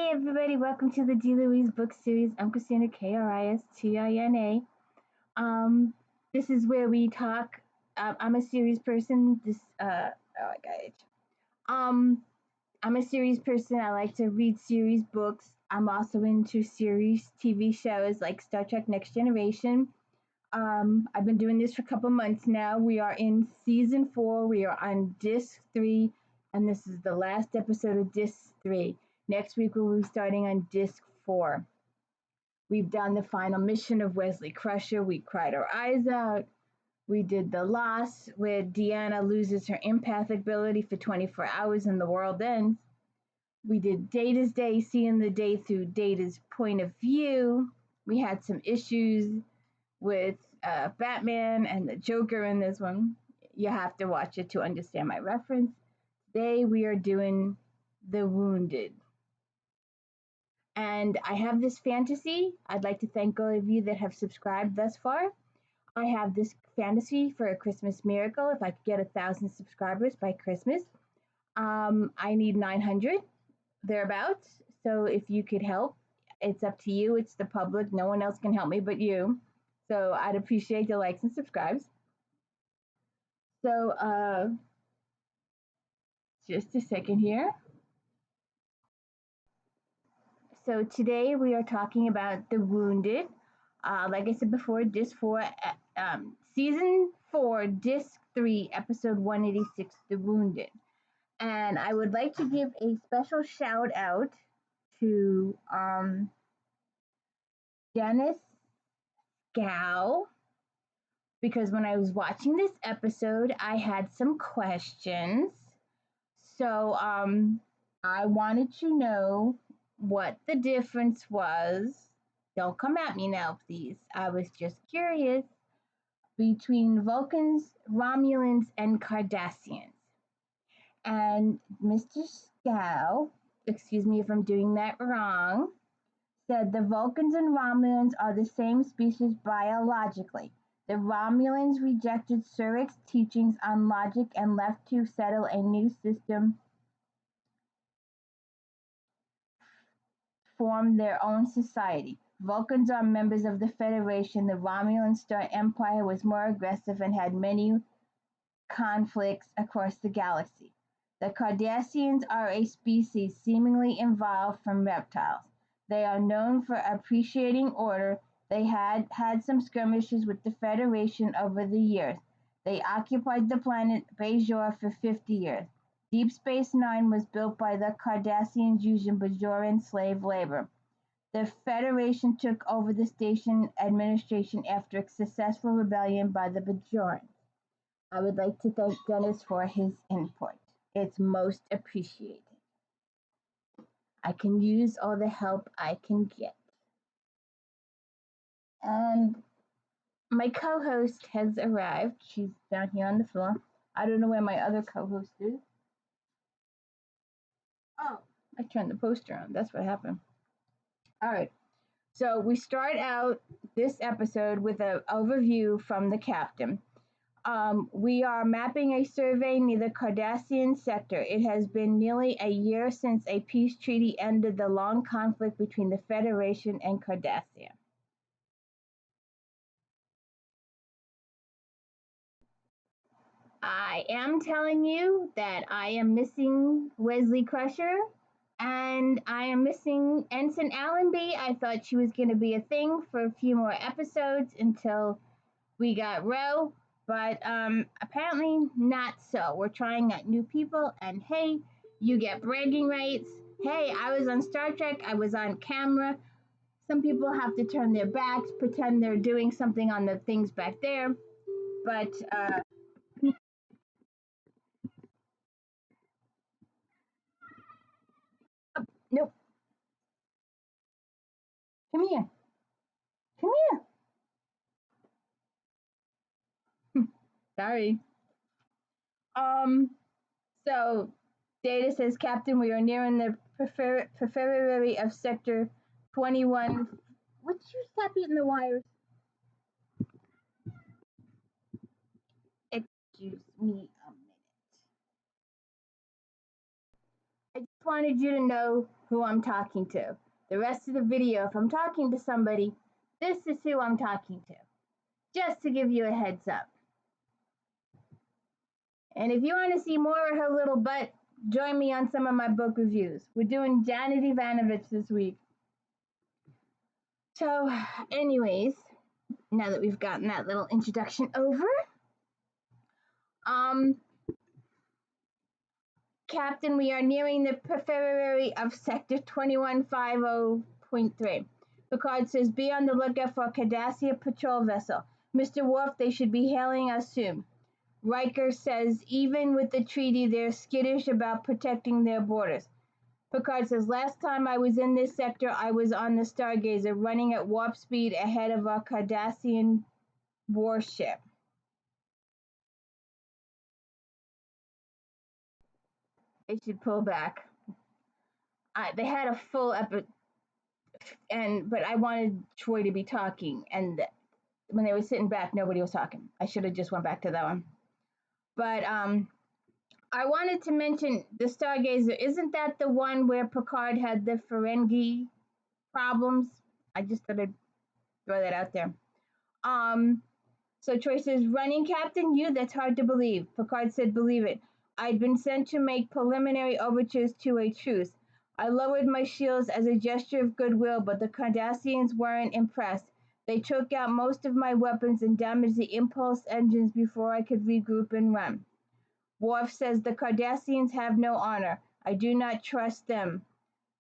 Hey everybody, welcome to the D. Louise book series. I'm Christina Kristina. This is where we talk. I'm a series person. Oh my god. Um, I'm a series person. I like to read series books. I'm also into series TV shows like Star Trek Next Generation. I've been doing this for a couple months now. We are in season 4. We are on disc 3, and this is the last episode of disc 3. Next week we'll be starting on disc 4. We've done the final mission of Wesley Crusher. We cried our eyes out. We did the loss where Deanna loses her empathic ability for 24 hours and the world ends. We did Data's Day, seeing the day through Data's point of view. We had some issues with Batman and the Joker in this one. You have to watch it to understand my reference. Today we are doing The Wounded. And I have this fantasy. I'd like to thank all of you that have subscribed thus far. I have this fantasy for a Christmas miracle. If I could get 1,000 subscribers by Christmas, I need 900 thereabouts. So if you could help, it's up to you. It's the public. No one else can help me but you. So I'd appreciate the likes and subscribes. So just a second here. So today we are talking about The Wounded. Like I said before, disc 4, season 4, disc 3, episode 186, The Wounded. And I would like to give a special shout out to Dennis Gow, because when I was watching this episode, I had some questions. So I wanted to know what the difference was. Don't come at me now, please. I was just curious between Vulcans, Romulans, and Cardassians. And Mr. Scow, excuse me if I'm doing that wrong, said the Vulcans and Romulans are the same species biologically. The Romulans rejected Surak's teachings on logic and left to settle a new system, form their own society. Vulcans are members of the Federation. The Romulan Star Empire was more aggressive and had many conflicts across the galaxy. The Cardassians are a species seemingly evolved from reptiles. They are known for appreciating order. They had some skirmishes with the Federation over the years. They occupied the planet Bajor for 50 years. Deep Space Nine was built by the Cardassians using Bajoran slave labor. The Federation took over the station administration after a successful rebellion by the Bajorans. I would like to thank Dennis for his input. It's most appreciated. I can use all the help I can get. And my co-host has arrived. She's down here on the floor. I don't know where my other co-host is. Oh, I turned the poster on. That's what happened. All right. So we start out this episode with an overview from the captain. We are mapping a survey near the Cardassian sector. It has been nearly a year since a peace treaty ended the long conflict between the Federation and Cardassia. I am telling you that I am missing Wesley Crusher and I am missing Ensign Allenby. I thought she was going to be a thing for a few more episodes until we got Ro, but apparently not so. We're trying out new people, and hey, you get bragging rights. Hey, I was on Star Trek, I was on camera. Some people have to turn their backs, pretend they're doing something on the things back there, but nope. Come here. Come here. Sorry. So Data says, Captain, we are nearing the periphery of Sector 21. Would you stop eating the wires? Excuse me a minute. I just wanted you to know who I'm talking to. The rest of the video, if I'm talking to somebody, this is who I'm talking to. Just to give you a heads up. And if you want to see more of her little butt, join me on some of my book reviews. We're doing Janet Ivanovich this week. So, anyways, now that we've gotten that little introduction over, Captain, we are nearing the periphery of Sector 2150.3. Picard says, be on the lookout for a Cardassia patrol vessel. Mr. Worf, they should be hailing us soon. Riker says, even with the treaty, they're skittish about protecting their borders. Picard says, last time I was in this sector, I was on the Stargazer, running at warp speed ahead of a Cardassian warship. They should pull back. They had a full episode, but I wanted Troy to be talking, and when they were sitting back, nobody was talking. I should have just went back to that one. But I wanted to mention the Stargazer. Isn't that the one where Picard had the Ferengi problems? I just thought I'd throw that out there. So Troy says, running Captain, that's hard to believe. Picard said, believe it. I'd been sent to make preliminary overtures to a truce. I lowered my shields as a gesture of goodwill, but the Cardassians weren't impressed. They took out most of my weapons and damaged the impulse engines before I could regroup and run. Worf says, the Cardassians have no honor. I do not trust them.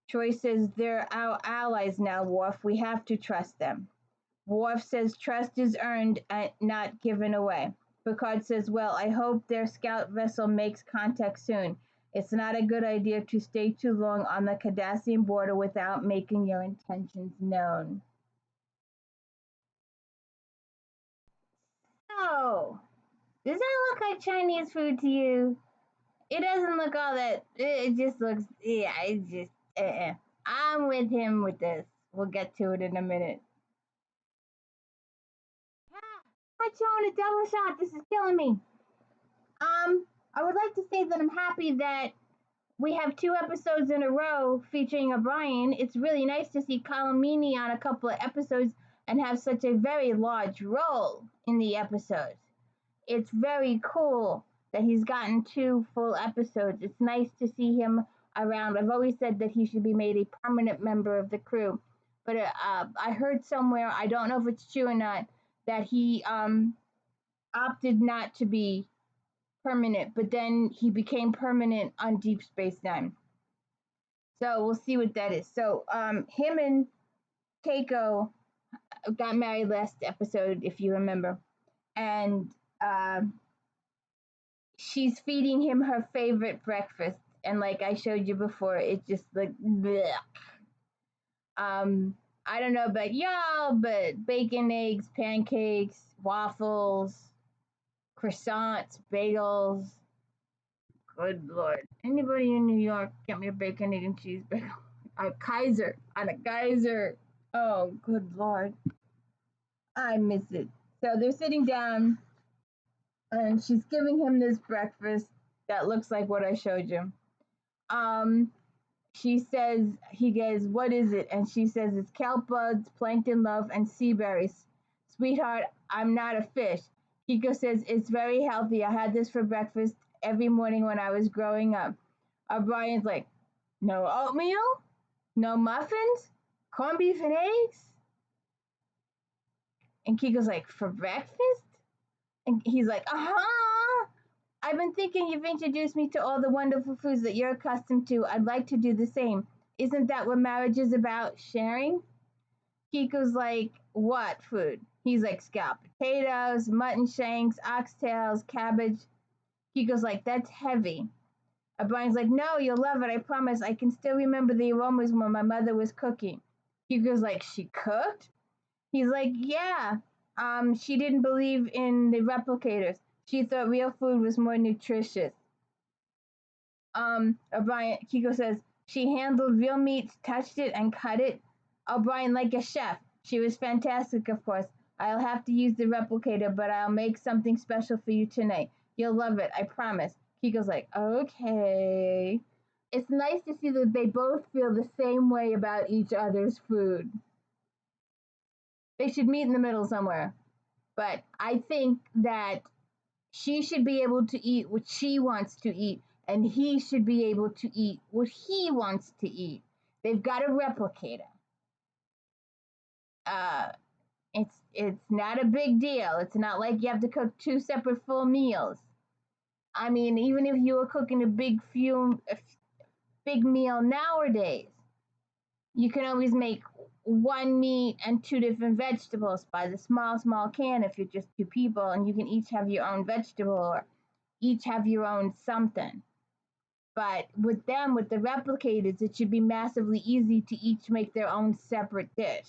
Troy says, they're our allies now, Worf. We have to trust them. Worf says, trust is earned and not given away. Picard says, well, I hope their scout vessel makes contact soon. It's not a good idea to stay too long on the Cardassian border without making your intentions known. So, does that look like Chinese food to you? It doesn't look all that, it just looks, I'm with him with this. We'll get to it in a minute. I'm showing a double shot. This is killing me. I would like to say that I'm happy that we have 2 episodes in a row featuring O'Brien. It's really nice to see Colomini on a couple of episodes and have such a very large role in the episodes. It's very cool that he's gotten 2 full episodes. It's nice to see him around. I've always said that he should be made a permanent member of the crew. But I heard somewhere, I don't know if it's true or not, that he opted not to be permanent, but then he became permanent on Deep Space Nine. So we'll see what that is. So him and Keiko got married last episode, if you remember, and she's feeding him her favorite breakfast, and like I showed you before, it's just like blech. I don't know about y'all, but bacon, eggs, pancakes, waffles, croissants, bagels. Good Lord. Anybody in New York, get me a bacon, egg, and cheese bagel. A Kaiser. On a Kaiser. Oh, good Lord. I miss it. So they're sitting down, and she's giving him this breakfast that looks like what I showed you. She says, he goes, what is it? And she says, it's kelp buds, plankton love, and sea berries. Sweetheart, I'm not a fish. Kiko says, it's very healthy. I had this for breakfast every morning when I was growing up. O'Brien's like, no oatmeal? No muffins? Corned beef and eggs? And Kiko's like, for breakfast? And he's like, uh-huh. I've been thinking you've introduced me to all the wonderful foods that you're accustomed to. I'd like to do the same. Isn't that what marriage is about, sharing? Kiko's like, what food? He's like, scalloped potatoes, mutton shanks, oxtails, cabbage. Kiko's like, that's heavy. Brian's like, no, you'll love it. I promise. I can still remember the aromas when my mother was cooking. Kiko's like, she cooked? He's like, yeah. She didn't believe in the replicators. She thought real food was more nutritious. O'Brien, Kiko says, she handled real meats, touched it, and cut it. O'Brien, like a chef. She was fantastic, of course. I'll have to use the replicator, but I'll make something special for you tonight. You'll love it, I promise. Kiko's like, okay. it's nice to see that they both feel the same way about each other's food. They should meet in the middle somewhere. But I think that she should be able to eat what she wants to eat, and he should be able to eat what he wants to eat. They've got to replicate it. Uh, it's not a big deal. It's not like you have to cook two separate full meals. I mean, even if you were cooking a big meal nowadays, you can always make one meat and two different vegetables by the small can if you're just two people, and you can each have your own vegetable or each have your own something. But with them, with the replicators, it should be massively easy to each make their own separate dish.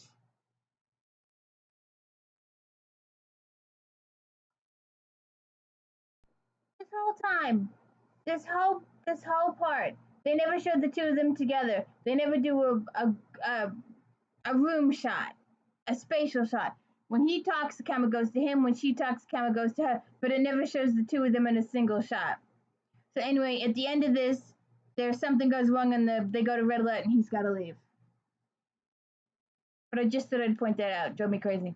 This whole time, this whole part, they never showed the two of them together. They never do a room shot, a spatial shot. When he talks, the camera goes to him. When she talks, the camera goes to her. But it never shows the two of them in a single shot. So anyway, at the end of this, there's something goes wrong and they go to red alert and he's got to leave. But I just thought I'd point that out. Drove me crazy.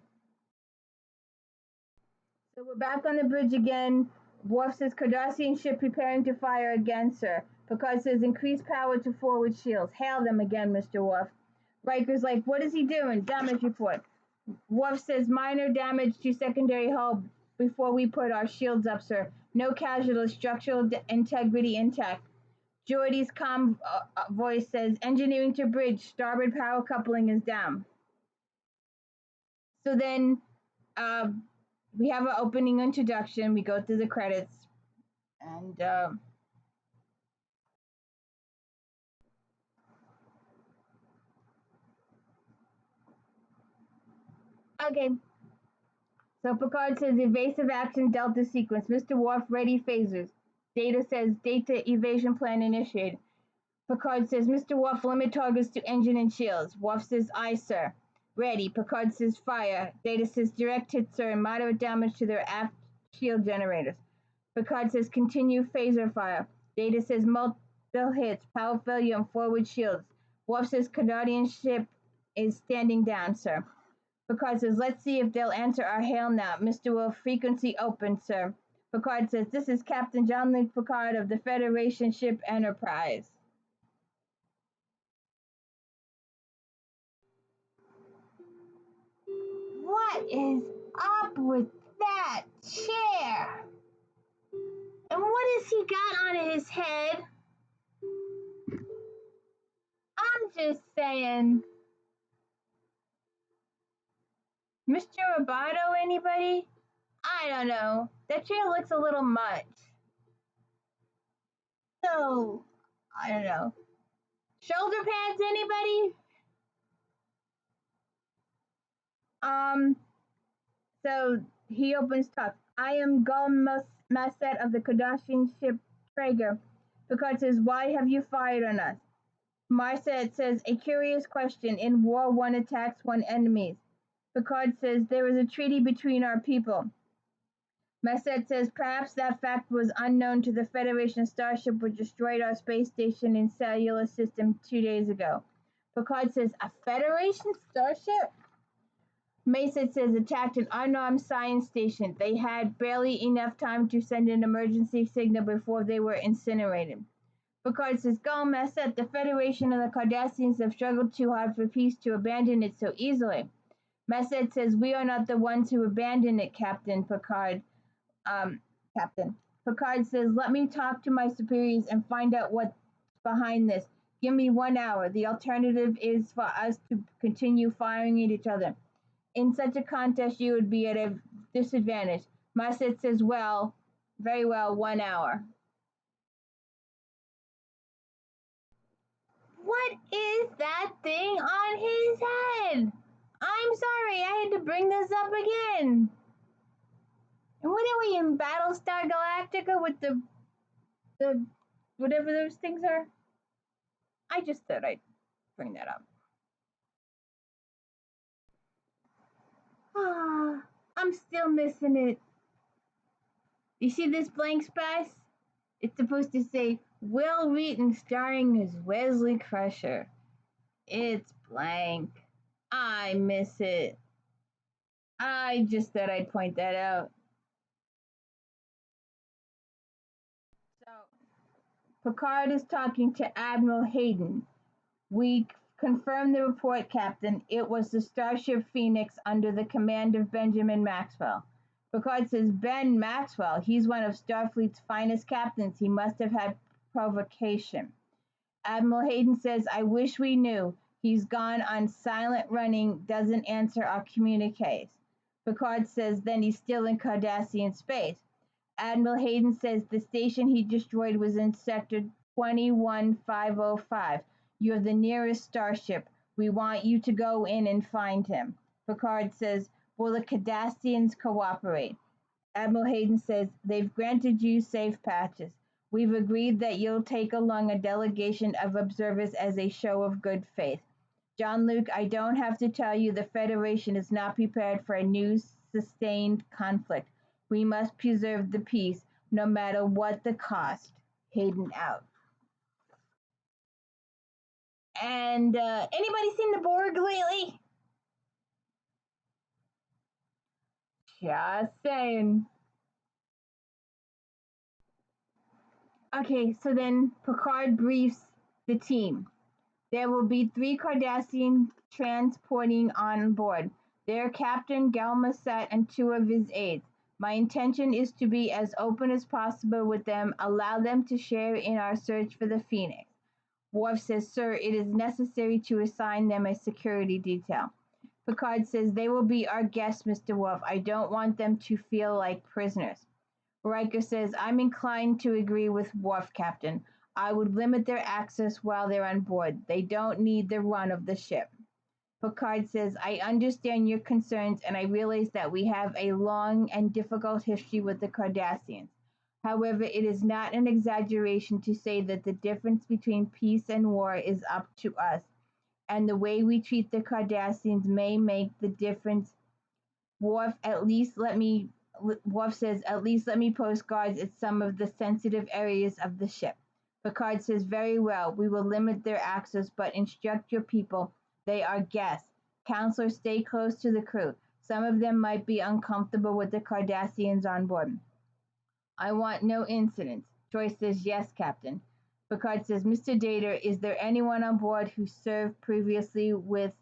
So we're back on the bridge again. Worf says Cardassian ship preparing to fire against her. Picard says increase power to forward shields. Hail them again, Mr. Worf. Riker's like, what is he doing? Damage report. Worf says minor damage to secondary hull before we put our shields up, sir. No casualties, structural integrity intact. Geordie's calm voice says engineering to bridge, starboard power coupling is down. So then we have an opening introduction. We go through the credits, and okay. So Picard says evasive action Delta sequence. Mr. Worf ready phasers. Data says data evasion plan initiated. Picard says Mr. Worf limit targets to engine and shields. Worf says aye, sir. Ready. Picard says fire. Data says direct hit, sir, and moderate damage to their aft shield generators. Picard says continue phaser fire. Data says multiple hits, power failure, and forward shields. Worf says Cardassian ship is standing down, sir. Picard says, let's see if they'll answer our hail now. Mr. Worf, frequency open, sir. Picard says, this is Captain Jean-Luc Picard of the Federation ship Enterprise. What is up with that chair? And what has he got on his head? I'm just saying. Mr. Roboto, anybody? I don't know. That chair looks a little much. So, I don't know. Shoulder pads, anybody? So he opens talk. I am Gul Masset of the Cardassian ship Traeger. Picard says, why have you fired on us? Marset says, a curious question. In war, one attacks one enemies. Picard says, there is a treaty between our people. Masset says, perhaps that fact was unknown to the Federation starship which destroyed our space station and cellular system 2 days ago. Picard says, a Federation starship? Mesa says attacked an unarmed science station. They had barely enough time to send an emergency signal before they were incinerated. Picard says, Gomez said the Federation and the Cardassians have struggled too hard for peace to abandon it so easily. Messet says, we are not the ones who abandoned it, Captain Picard. Captain. Picard says, let me talk to my superiors and find out what's behind this. Give me 1 hour. The alternative is for us to continue firing at each other. In such a contest, you would be at a disadvantage. Masset says, well, very well, 1 hour. What is that thing on his head? I'm sorry, I had to bring this up again. And what are we in Battlestar Galactica with the whatever those things are? I just thought I'd bring that up. Ah, I'm still missing it. You see this blank space? It's supposed to say Will Wheaton starring as Wesley Crusher. It's blank. I miss it. I just thought I'd point that out. So, Picard is talking to Admiral Hayden. We confirmed the report, Captain. It was the Starship Phoenix under the command of Benjamin Maxwell. Picard says, Ben Maxwell, he's one of Starfleet's finest captains. He must have had provocation. Admiral Hayden says, I wish we knew. He's gone on silent running, doesn't answer our communiques. Picard says, then he's still in Cardassian space. Admiral Hayden says the station he destroyed was in Sector 21505. You're the nearest starship. We want you to go in and find him. Picard says, will the Cardassians cooperate? Admiral Hayden says, they've granted you safe patches. We've agreed that you'll take along a delegation of observers as a show of good faith. Jean-Luc, I don't have to tell you the Federation is not prepared for a new sustained conflict. We must preserve the peace, no matter what the cost. Hayden out. And anybody seen the Borg lately? Just saying. Okay, so then Picard briefs the team. There will be 3 Cardassian transporting on board. Their captain, Galmasat, and 2 of his aides. My intention is to be as open as possible with them, allow them to share in our search for the Phoenix. Worf says, Sir, it is necessary to assign them a security detail. Picard says, they will be our guests, Mr. Worf. I don't want them to feel like prisoners. Riker says, I'm inclined to agree with Worf, Captain. I would limit their access while they're on board. They don't need the run of the ship. Picard says, I understand your concerns and I realize that we have a long and difficult history with the Cardassians. However, it is not an exaggeration to say that the difference between peace and war is up to us, and the way we treat the Cardassians may make the difference. Worf says, at least let me post guards at some of the sensitive areas of the ship. Picard says, very well, we will limit their access, but instruct your people. They are guests. Counselor, stay close to the crew. Some of them might be uncomfortable with the Cardassians on board. I want no incidents. Joyce says, yes, Captain. Picard says, Mr. Data, is there anyone on board who served previously with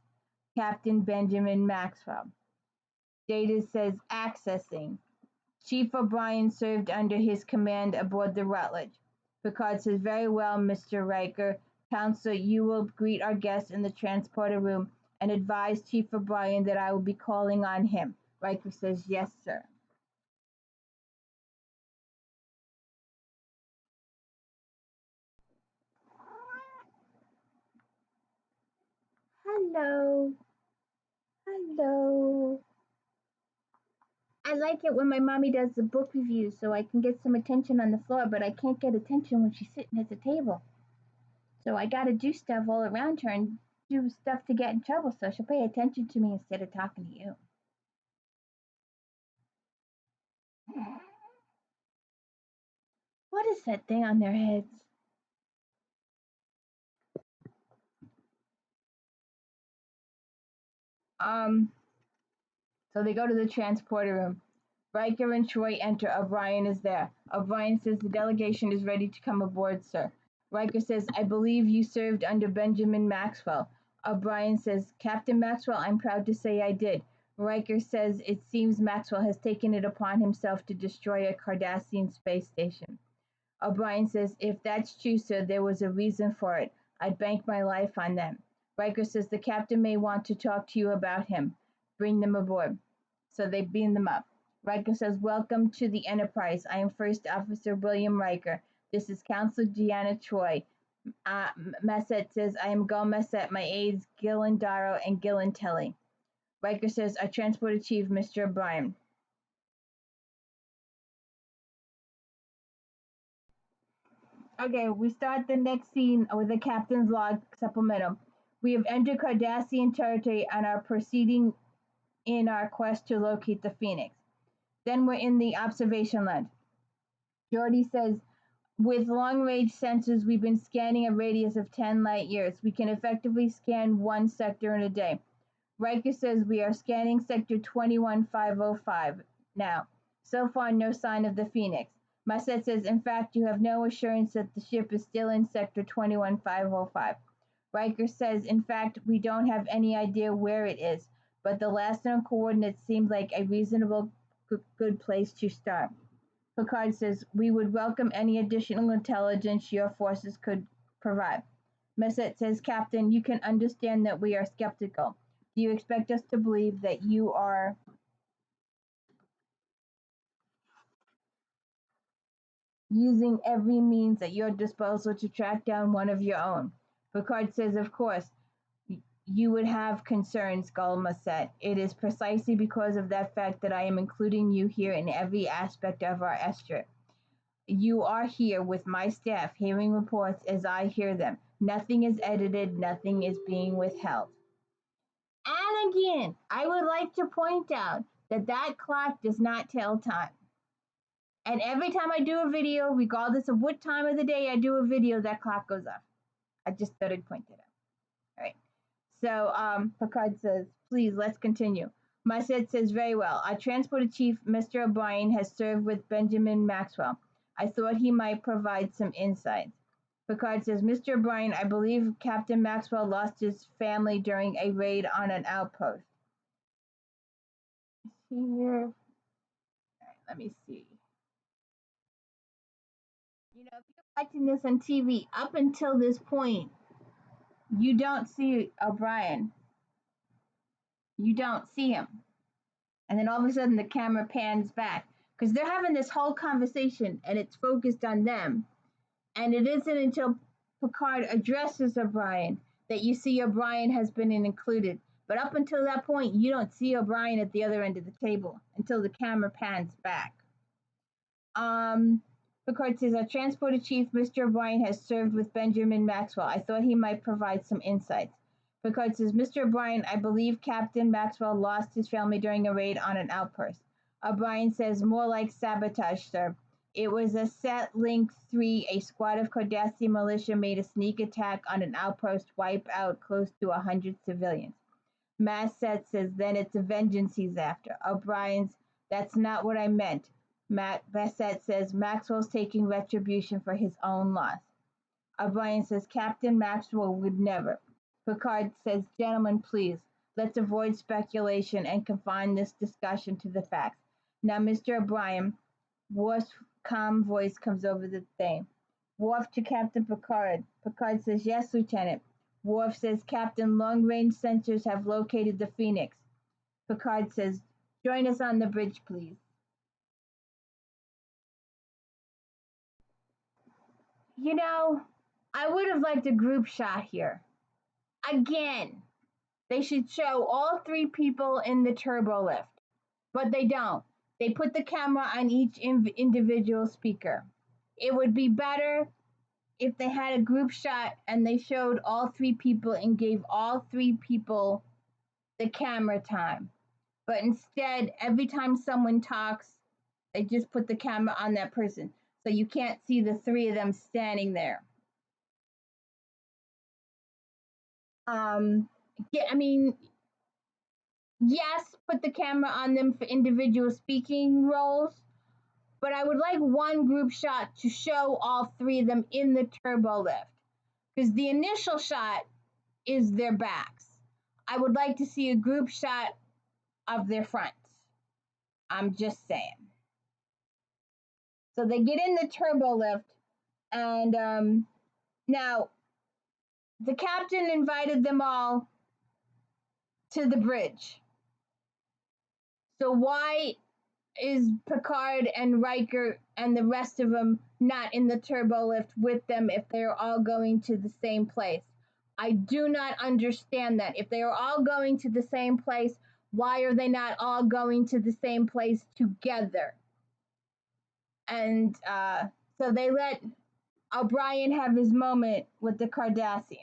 Captain Benjamin Maxwell? Data says, accessing. Chief O'Brien served under his command aboard the Rutledge. Picard says, very well, Mr. Riker. Counselor, you will greet our guests in the transporter room and advise Chief O'Brien that I will be calling on him. Riker says, yes, sir. Hello. Hello. I like it when my mommy does the book reviews so I can get some attention on the floor, but I can't get attention when she's sitting at the table. So I gotta do stuff all around her and do stuff to get in trouble so she'll pay attention to me instead of talking to you. What is that thing on their heads? So they go to the transporter room. Riker and Troy enter. O'Brien is there. O'Brien says the delegation is ready to come aboard, sir. Riker says, I believe you served under Benjamin Maxwell. O'Brien says, Captain Maxwell, I'm proud to say I did. Riker says, it seems Maxwell has taken it upon himself to destroy a Cardassian space station. O'Brien says, if that's true, sir, there was a reason for it. I'd bank my life on that. Riker says, the captain may want to talk to you about him. Bring them aboard. So they beam them up. Riker says, welcome to the Enterprise. I am First Officer William Riker. This is Counselor Deanna Troy. Massett says, I am Gul Massett. My aides, Gillen Darrow and Gillen Telly. Riker says, our transporter chief, Mr. O'Brien. Okay, we start the next scene with the captain's log supplemental. We have entered Cardassian territory and are proceeding in our quest to locate the Phoenix. Then we're in the observation land. Geordi says, With long-range sensors, we've been scanning a radius of 10 light years. We can effectively scan one sector in a day. Riker says we are scanning sector 21505 now. So far, no sign of the Phoenix. Masset says, in fact, you have no assurance that the ship is still in sector 21505. Riker says, in fact, we don't have any idea where it is, but the last known coordinates seem like a reasonable good place to start. Picard says, we would welcome any additional intelligence your forces could provide. Masset says, Captain, you can understand that we are skeptical. Do you expect us to believe that you are using every means at your disposal to track down one of your own? Picard says, of course, you would have concerns, Gulma said. It is precisely because of that fact that I am including you here in every aspect of our estrip. You are here with my staff, hearing reports as I hear them. Nothing is edited, nothing is being withheld. And again, I would like to point out that that clock does not tell time. And every time I do a video, regardless of what time of the day I do a video, that clock goes off. I just thought I'd point it out. All right. So Picard says, please, let's continue. Masset says, very well. Our transporter chief, Mr. O'Brien, has served with Benjamin Maxwell. I thought he might provide some insights. Picard says, Mr. O'Brien, I believe Captain Maxwell lost his family during a raid on an outpost. Here. All right, let me see. You know, if you're watching this on TV, up until this point, you don't see O'Brien. You don't see him. And then all of a sudden the camera pans back because they're having this whole conversation and it's focused on them. And it isn't until Picard addresses O'Brien that you see O'Brien has been included. But up until that point, you don't see O'Brien at the other end of the table until the camera pans back. Picard says, our transporter chief, Mr. O'Brien, has served with Benjamin Maxwell. I thought he might provide some insights. Picard says, Mr. O'Brien, I believe Captain Maxwell lost his family during a raid on an outpost. O'Brien says, more like sabotage, sir. It was a Set Link 3, a squad of Cardassian militia made a sneak attack on an outpost, wipe out close to 100 civilians. Masset says, then it's a vengeance he's after. O'Brien's, that's not what I meant. Masset says, Maxwell's taking retribution for his own loss. O'Brien says, Captain Maxwell would never. Picard says, gentlemen, please, let's avoid speculation and confine this discussion to the facts. Now, Mr. O'Brien, Worf's calm voice comes over the thing. Worf to Captain Picard. Picard says, yes, Lieutenant. Worf says, Captain, long-range sensors have located the Phoenix. Picard says, join us on the bridge, please. You know, I would have liked a group shot here. Again, they should show all three people in the turbo lift, but they don't. They put the camera on each individual speaker. It would be better if they had a group shot and they showed all three people and gave all three people the camera time. But instead, every time someone talks, they just put the camera on that person. So you can't see the three of them standing there. Yeah, I mean, yes, put the camera on them for individual speaking roles, but I would like one group shot to show all three of them in the turbo lift because the initial shot is their backs. I would like to see a group shot of their fronts. I'm just saying. So they get in the turbo lift, and now the captain invited them all to the bridge. So why is Picard and Riker and the rest of them not in the turbo lift with them if they're all going to the same place? I do not understand that. If they are all going to the same place, why are they not all going to the same place together? And so they let O'Brien have his moment with the Cardassians.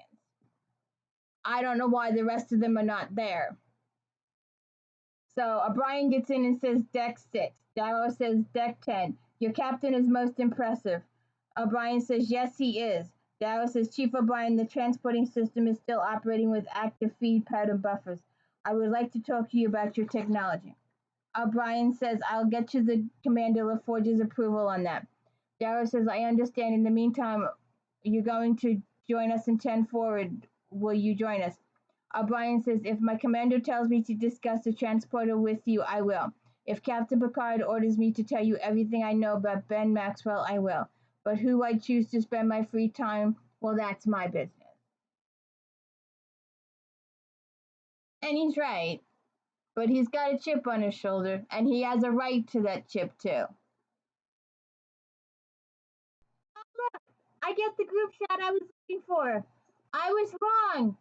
I don't know why the rest of them are not there. So O'Brien gets in and says, Deck 6. Darrow says, Deck 10. Your captain is most impressive. O'Brien says, yes, he is. Darrow says, Chief O'Brien, the transporting system is still operating with active feed pattern buffers. I would like to talk to you about your technology. O'Brien says, I'll get you the Commander LaForge's approval on that. Darrow says, I understand. In the meantime, you're going to join us in 10 forward. Will you join us? O'Brien says, if my commander tells me to discuss the transporter with you, I will. If Captain Picard orders me to tell you everything I know about Ben Maxwell, I will. But who I choose to spend my free time, well, that's my business. And he's right. But he's got a chip on his shoulder, and he has a right to that chip, too. Look, I get the group shot I was looking for. I was wrong.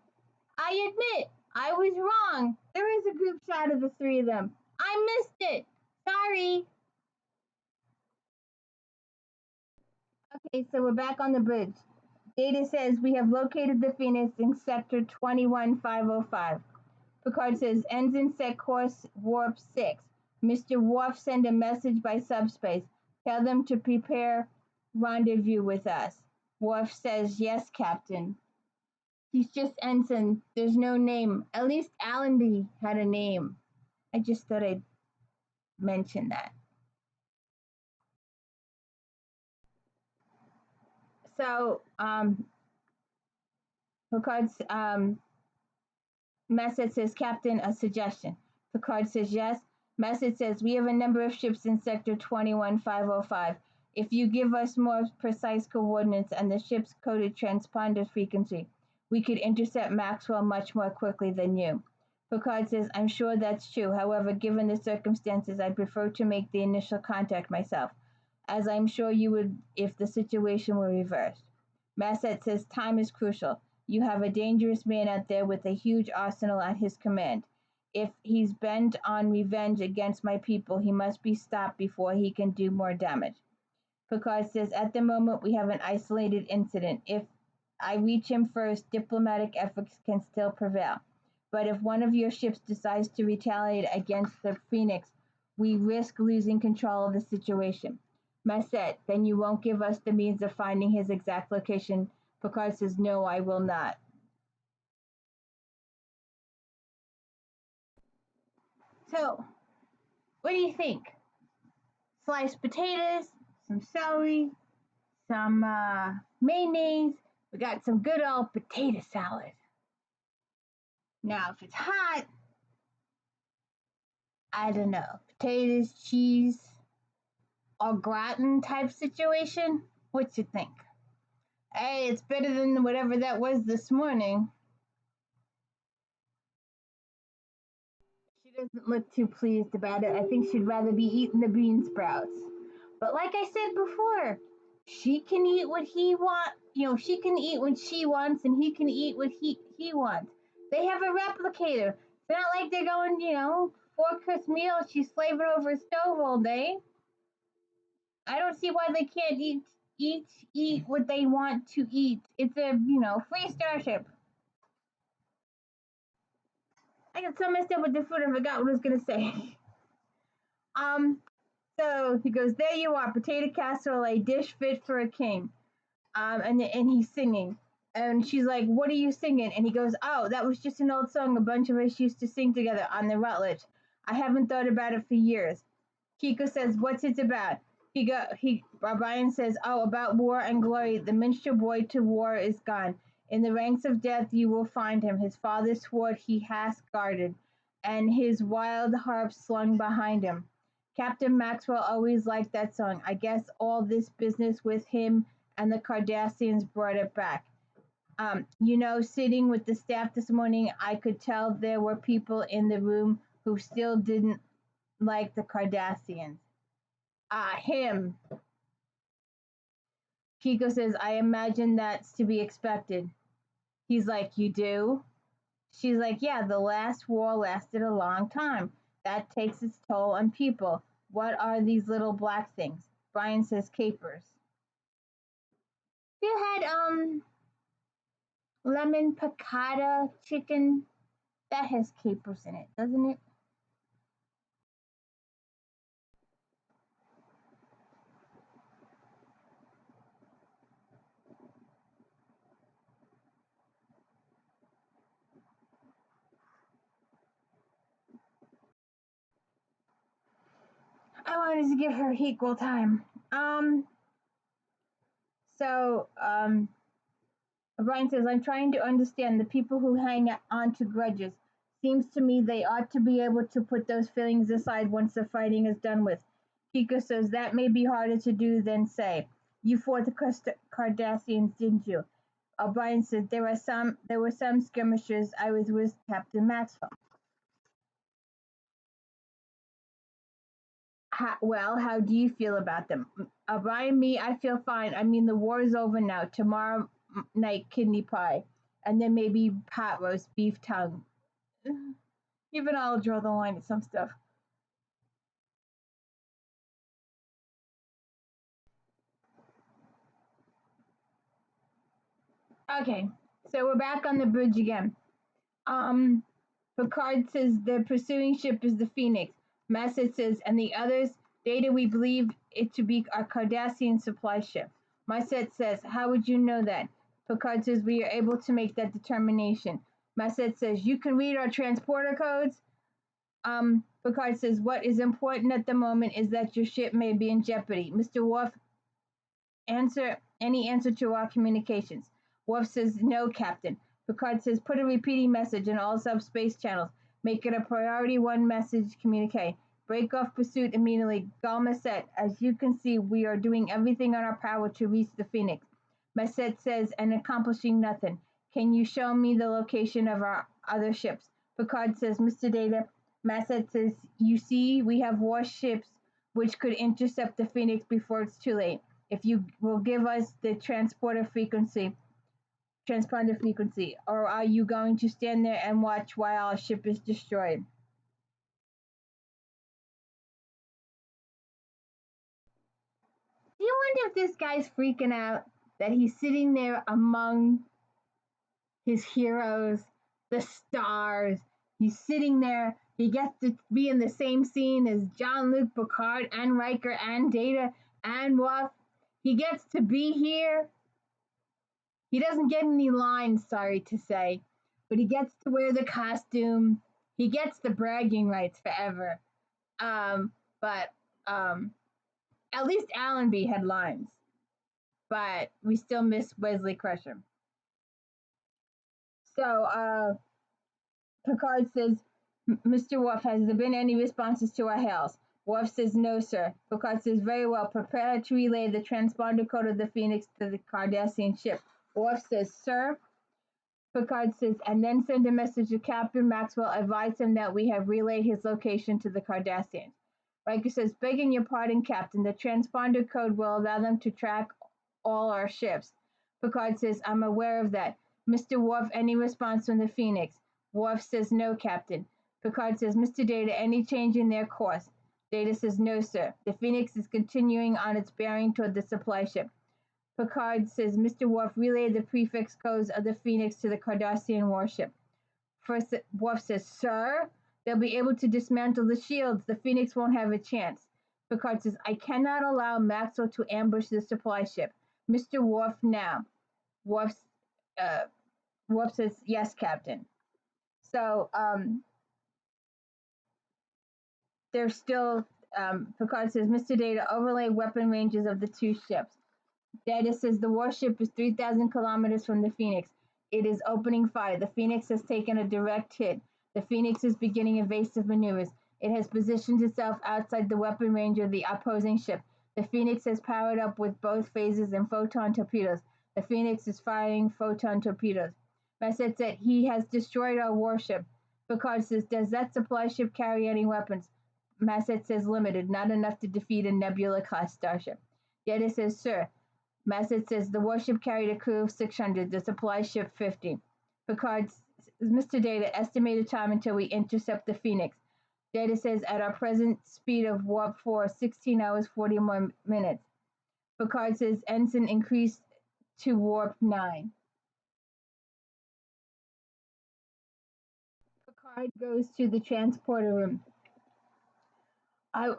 I admit, I was wrong. There is a group shot of the three of them. I missed it. Sorry. Okay, so we're back on the bridge. Data says we have located the Phoenix in sector 21505. Picard says ensign set course warp 6. Mr. Worf send a message by subspace. Tell them to prepare rendezvous with us. Worf says yes, Captain. He's just ensign. There's no name. At least Allenby had a name. I just thought I'd mention that. So, Picard's message says, Captain, a suggestion. Picard says yes. Message says, we have a number of ships in sector 21505. If you give us more precise coordinates and the ship's coded transponder frequency, we could intercept Maxwell much more quickly than you. Picard says, I'm sure that's true. However, given the circumstances, I'd prefer to make the initial contact myself, as I'm sure you would if the situation were reversed. Masset says, time is crucial. You have a dangerous man out there with a huge arsenal at his command. If he's bent on revenge against my people, he must be stopped before he can do more damage. Picard says, at the moment, we have an isolated incident. If I reach him first, diplomatic efforts can still prevail. But if one of your ships decides to retaliate against the Phoenix, we risk losing control of the situation. Masset, then you won't give us the means of finding his exact location. Picard says, no, I will not. So, what do you think? Sliced potatoes, some celery, some mayonnaise. We got some good old potato salad. Now, if it's hot, I don't know, potatoes, cheese, or gratin type situation. What you think? Hey, it's better than whatever that was this morning. She doesn't look too pleased about it. I think she'd rather be eating the bean sprouts. But like I said before, she can eat what he wants. You know, she can eat what she wants, and he can eat what he wants. They have a replicator. It's not like they're going, 4-course meal. She's slaving over a stove all day. I don't see why they can't eat what they want to eat. It's a free starship. I got so messed up with the food I forgot what I was gonna say. Um, so he goes, there you are, potato casserole, a dish fit for a king. And he's singing. And she's like, what are you singing? And he goes, oh, that was just an old song a bunch of us used to sing together on the Rutledge. I haven't thought about it for years. Kiko says, what's it about? Brian says, oh, about war and glory. The minstrel boy to war is gone. In the ranks of death you will find him. His father's sword he has guarded, and his wild harp slung behind him. Captain Maxwell always liked that song. I guess all this business with him and the Cardassians brought it back. Sitting with the staff this morning, I could tell there were people in the room who still didn't like the Cardassians. Him. Kiko says, I imagine that's to be expected. He's like, you do? She's like, yeah, the last war lasted a long time. That takes its toll on people. What are these little black things? Brian says, capers. You had, lemon piccata chicken. That has capers in it, doesn't it? wanted to give her equal time. Um, so Brian says, I'm trying to understand the people who hang on to grudges. Seems to me they ought to be able to put those feelings aside once the fighting is done with. Kiko says, that may be harder to do than say. You fought the Cardassians, didn't you? O'Brien said, there were some skirmishers. I was with Captain Maxwell. How do you feel about them? O'Brien, me, I feel fine. I mean, the war is over now. Tomorrow night, kidney pie. And then maybe pot roast, beef tongue. Even I'll draw the line at some stuff. Okay, so we're back on the bridge again. Um, Picard says the pursuing ship is the Phoenix. Message says, and the others, Data, we believe it to be our Cardassian supply ship. Message says, how would you know that? Picard says, we are able to make that determination. Message says, you can read our transporter codes. Picard says, what is important at the moment is that your ship may be in jeopardy. Mr. Worf, answer to our communications. Worf says, no, Captain. Picard says, put a repeating message in all subspace channels. Make it a priority one message communique. Break off pursuit immediately. Galma said, as you can see, we are doing everything in our power to reach the Phoenix. Messet says, and accomplishing nothing. Can you show me the location of our other ships? Picard says, Mr. Data. Messet says, you see, we have warships which could intercept the Phoenix before it's too late. If you will give us the transponder frequency, or are you going to stand there and watch while our ship is destroyed? Do you wonder if this guy's freaking out that he's sitting there among his heroes, the stars? He's sitting there. He gets to be in the same scene as Jean-Luc Picard and Riker and Data and Worf. He gets to be here. He doesn't get any lines, sorry to say, but he gets to wear the costume. He gets the bragging rights forever. But at least Allenby had lines, but we still miss Wesley Crusher. So Picard says, Mr. Worf, has there been any responses to our hails? Worf says, no, sir. Picard says, very well, prepare to relay the transponder code of the Phoenix to the Cardassian ship. Worf says, sir. Picard says, and then send a message to Captain Maxwell, advise him that we have relayed his location to the Cardassians. Riker says, begging your pardon, Captain, the transponder code will allow them to track all our ships. Picard says, I'm aware of that. Mr. Worf, any response from the Phoenix? Worf says, no, Captain. Picard says, Mr. Data, any change in their course? Data says, no, sir. The Phoenix is continuing on its bearing toward the supply ship. Picard says, Mr. Worf, relay the prefix codes of the Phoenix to the Cardassian warship. First, Worf says, sir, they'll be able to dismantle the shields. The Phoenix won't have a chance. Picard says, I cannot allow Maxwell to ambush the supply ship. Mr. Worf, now. Worf says, yes, Captain. So, there's still, Picard says, Mr. Data, overlay weapon ranges of the two ships. Data says the warship is 3,000 kilometers from the Phoenix. It is opening fire. The Phoenix has taken a direct hit. The Phoenix is beginning evasive maneuvers. It has positioned itself outside the weapon range of the opposing ship. The Phoenix has powered up with both phases and photon torpedoes. The Phoenix is firing photon torpedoes. Bassett said, he has destroyed our warship. Picard says, does that supply ship carry any weapons? Bassett says, limited, not enough to defeat a Nebula-class starship. Data says, sir. Bassett says, the warship carried a crew of 600, the supply ship 50. Picard says, Mr. Data, estimated time until we intercept the Phoenix. Data says, at our present speed of warp 4, 16 hours, 40 more minutes. Picard says, ensign increased to warp 9. Picard goes to the transporter room. I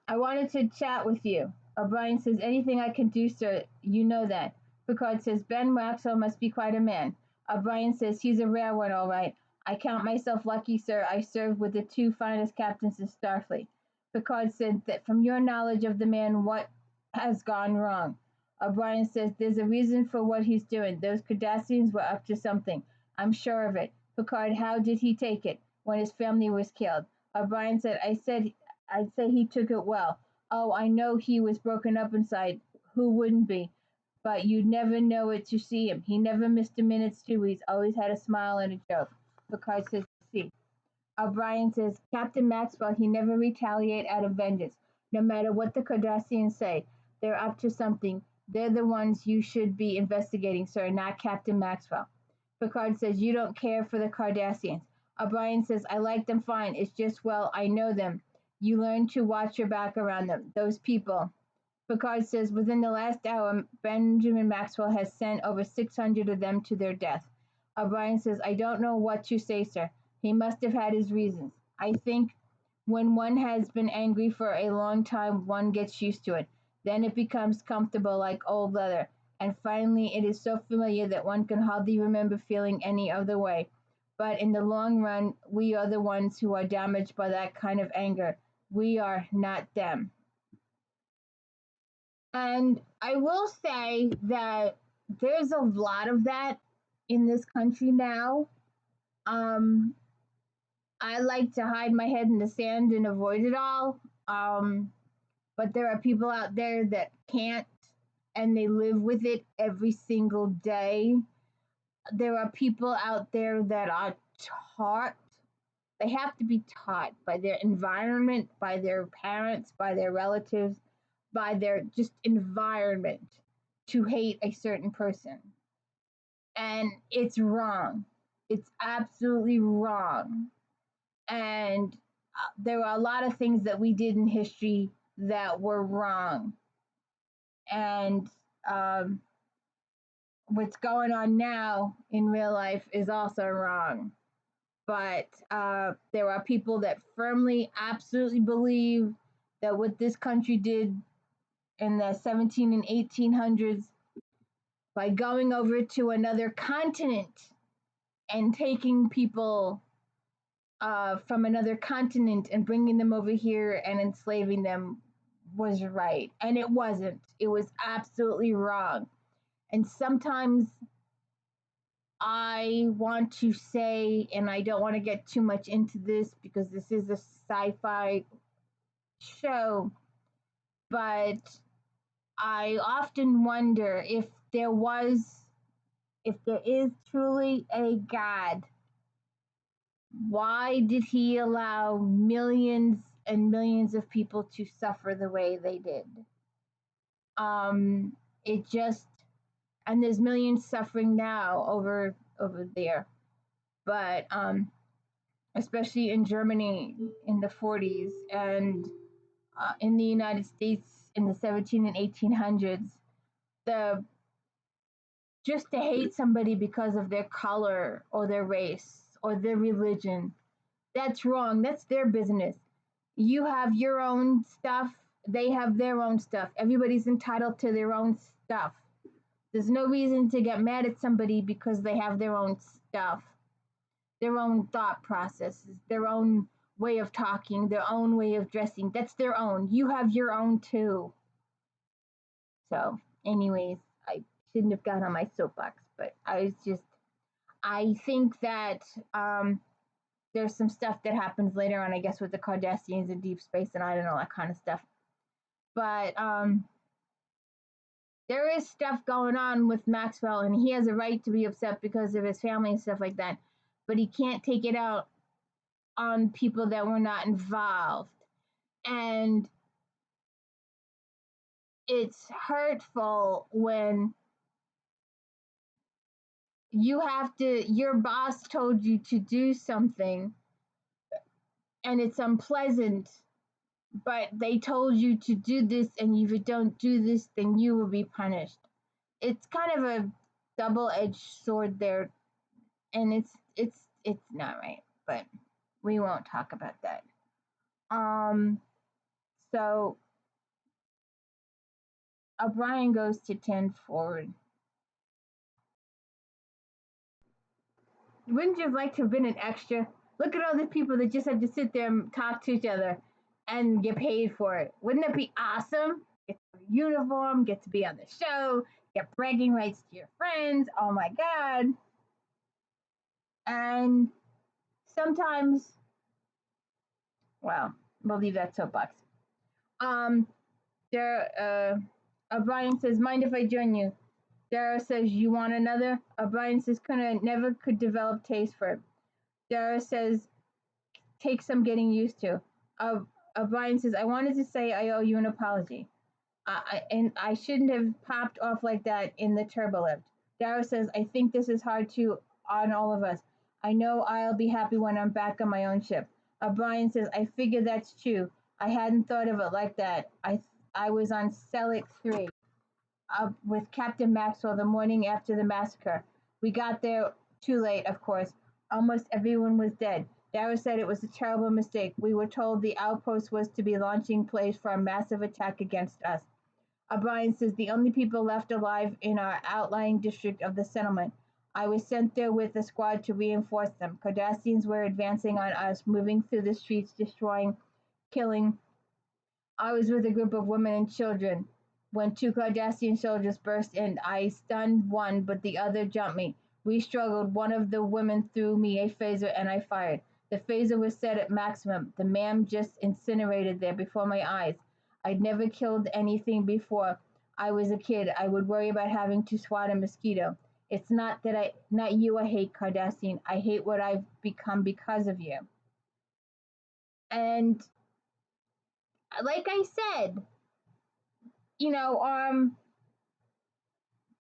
wanted to chat with you. O'Brien says, anything I can do, sir, you know that. Picard says, Ben Maxwell must be quite a man. O'Brien says, he's a rare one, all right. I count myself lucky, sir. I served with the two finest captains in Starfleet. Picard said that from your knowledge of the man, what has gone wrong? O'Brien says there's a reason for what he's doing. Those Cardassians were up to something. I'm sure of it. Picard, how did he take it when his family was killed? O'Brien said, I'd say he took it well. Oh, I know he was broken up inside. Who wouldn't be? But you'd never know it to see him. He never missed a minute, too. He's always had a smile and a joke. Picard says, see. O'Brien says, Captain Maxwell, he never retaliate out of vengeance. No matter what the Cardassians say, they're up to something. They're the ones you should be investigating, sir, not Captain Maxwell. Picard says, you don't care for the Cardassians. O'Brien says, I like them fine. It's just, well, I know them. You learn to watch your back around them. Those people. Picard says, within the last hour, Benjamin Maxwell has sent over 600 of them to their death. O'Brien says, I don't know what to say, sir. He must have had his reasons. I think when one has been angry for a long time, one gets used to it. Then it becomes comfortable like old leather. And finally, it is so familiar that one can hardly remember feeling any other way. But in the long run, we are the ones who are damaged by that kind of anger. We are not them. And I will say that there's a lot of that in this country now. Um, I like to hide my head in the sand and avoid it all. But there are people out there that can't and they live with it every single day. There are people out there that are taught, they have to be taught by their environment, by their parents, by their relatives, by their just environment to hate a certain person. And it's wrong. It's absolutely wrong. And there were a lot of things that we did in history that were wrong. And what's going on now in real life is also wrong. But there are people that firmly, absolutely believe that what this country did in the 17 and 1800s by going over to another continent and taking people from another continent and bringing them over here and enslaving them was right. And it wasn't. It was absolutely wrong. And sometimes I want to say, and I don't want to get too much into this because this is a sci fi show, but I often wonder if there is truly a God, why did he allow millions and millions of people to suffer the way they did? It just, and there's millions suffering now over there, but especially in Germany in the 40s and in the United States in the 17 and 1800s, the just to hate somebody because of their color or their race or their religion, that's wrong. That's their business. You have your own stuff, they have their own stuff. Everybody's entitled to their own stuff. There's no reason to get mad at somebody because they have their own stuff, their own thought processes, their own way of talking, their own way of dressing. That's their own. You have your own too. So, anyways, I shouldn't have got on my soapbox, but I think that there's some stuff that happens later on, I guess, with the Cardassians and deep space and I don't know, that kind of stuff. But there is stuff going on with Maxwell, and he has a right to be upset because of his family and stuff like that. But he can't take it out on people that were not involved. And it's hurtful when your boss told you to do something and it's unpleasant, but they told you to do this, and if you don't do this, then you will be punished. It's kind of a double-edged sword there, and it's not right, but we won't talk about that. So O'Brien goes to 10 forward. Wouldn't you have liked to have been an extra? Look at all the people that just had to sit there and talk to each other. and get paid for it. Wouldn't it be awesome? Get to wear a uniform, get to be on the show, get bragging rights to your friends. Oh my God. And sometimes, well, we'll leave that soapbox. Um, O'Brien says, mind if I join you? Dara says, you want another? O'Brien says, never could develop taste for it. Dara says, take some getting used to. O'Brien says, I wanted to say I owe you an apology. And I shouldn't have popped off like that in the turbo lift. Dara says, I think this is hard on all of us. I know I'll be happy when I'm back on my own ship. O'Brien says, I figure that's true. I hadn't thought of it like that. I was on Selleck 3 with Captain Maxwell the morning after the massacre. We got there too late, of course. Almost everyone was dead. Dara said it was a terrible mistake. We were told the outpost was to be launching plays for a massive attack against us. O'Brien says the only people left alive in our outlying district of the settlement. I was sent there with a squad to reinforce them. Cardassians were advancing on us, moving through the streets, destroying, killing. I was with a group of women and children. When two Cardassian soldiers burst in, I stunned one, but the other jumped me. We struggled. One of the women threw me a phaser, and I fired. The phaser was set at maximum. The man just incinerated there before my eyes. I'd never killed anything before. I was a kid. I would worry about having to swat a mosquito. It's not you I hate, Cardassian. I hate what I've become because of you. And like I said,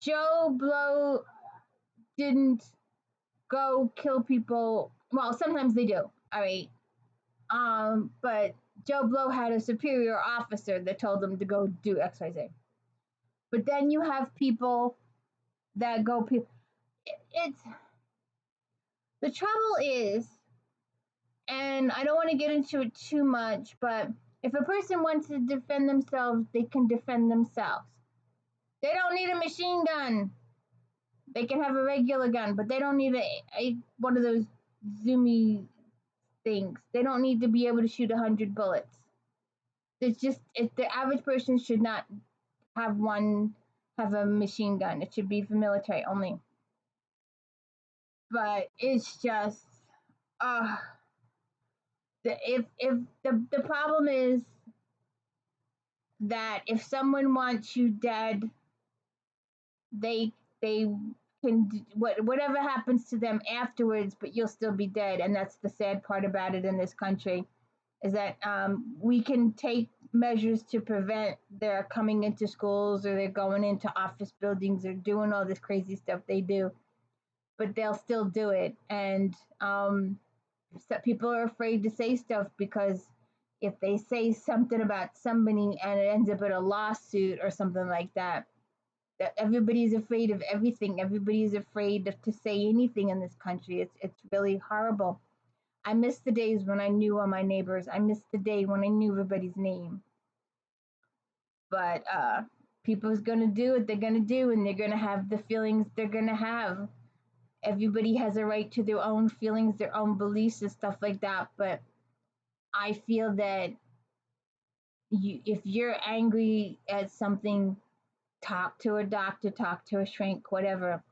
Joe Blow didn't go kill people. Well, sometimes they do. All right. But Joe Blow had a superior officer that told him to go do XYZ. But then you have people that go. It's the trouble is, and I don't want to get into it too much, but if a person wants to defend themselves, they can defend themselves. They don't need a machine gun. They can have a regular gun, but they don't need one of those zoomy things. They don't need to be able to shoot 100 bullets. The average person should not have a machine gun. It should be for military only. But it's just, if the problem is that if someone wants you dead, they can whatever happens to them afterwards, but you'll still be dead. And that's the sad part about it in this country, is that we can take measures to prevent their coming into schools, or they're going into office buildings, or doing all this crazy stuff they do, but they'll still do it. And so people are afraid to say stuff, because if they say something about somebody and it ends up in a lawsuit or something like that, everybody's afraid of everything. Everybody's afraid to say anything in this country. It's really horrible. I miss the days when I knew all my neighbors. I miss the day when I knew everybody's name. But people's gonna do what they're gonna do, and they're gonna have the feelings they're gonna have. Everybody has a right to their own feelings, their own beliefs, and stuff like that. But I feel that if you're angry at something, talk to a doctor, talk to a shrink, whatever.